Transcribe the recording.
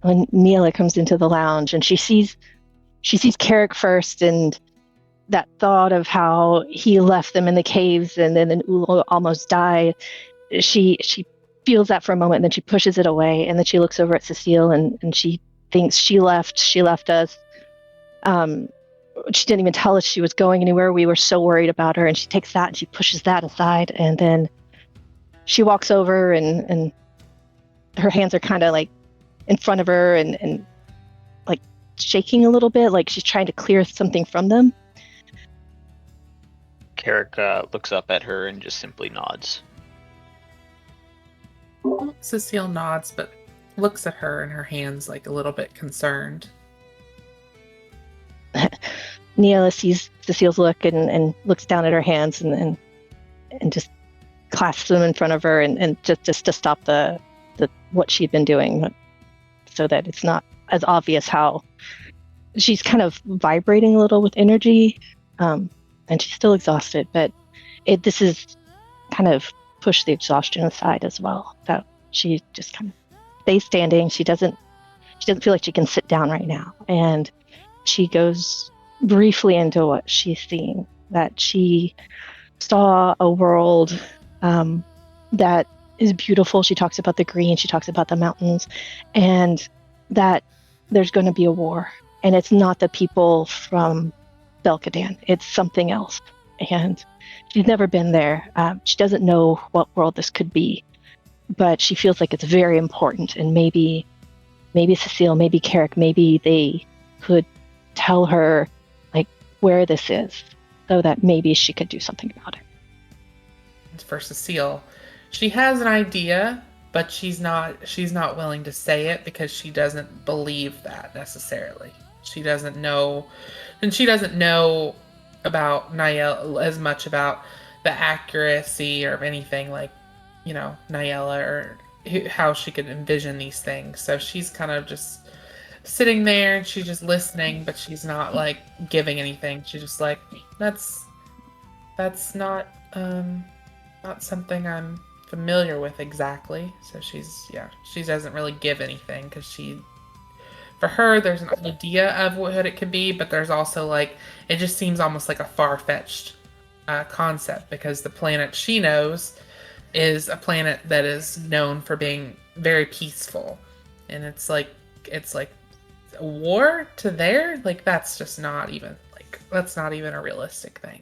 when Nahele comes into the lounge and she sees Carek first, and that thought of how he left them in the caves and then Ula almost died. She feels that for a moment, and then she pushes it away, and then she looks over at Suseel, and she thinks she left us. She didn't even tell us she was going anywhere. We were so worried about her, and she takes that and she pushes that aside, and then she walks over, and her hands are kind of like in front of her, and like shaking a little bit, like she's trying to clear something from them. Carek looks up at her and just simply nods. Suseel nods, but looks at her and her hands like a little bit concerned. Nahele sees Suseel's look and looks down at her hands and just clasps them in front of her, and just to stop the what she'd been doing, so that it's not as obvious how she's kind of vibrating a little with energy, and she's still exhausted, but this is kind of push the exhaustion aside as well. So she just kind of stays standing. She doesn't feel like she can sit down right now, and she goes briefly into what she's seeing. That she saw a world that is beautiful. She talks about the green. She talks about the mountains, and that there's going to be a war, and it's not the people from Belkadan. It's something else, and she's never been there. She doesn't know what world this could be, but she feels like it's very important, and maybe Suseel, maybe Carek, maybe they could tell her like where this is, so that maybe she could do something about it. For Suseel, she has an idea, but she's not willing to say it because she doesn't believe that necessarily. She doesn't know, and she doesn't know about Nahele as much about the accuracy or anything like, Nahele or how she could envision these things. So she's kind of just sitting there and she's just listening, but she's not like giving anything. She's just like, that's not something I'm familiar with exactly. So she doesn't really give anything because for her, there's an idea of what it could be, but there's also like, it just seems almost like a far-fetched concept, because the planet she knows is a planet that is known for being very peaceful, and it's like a war to there, like that's not even a realistic thing.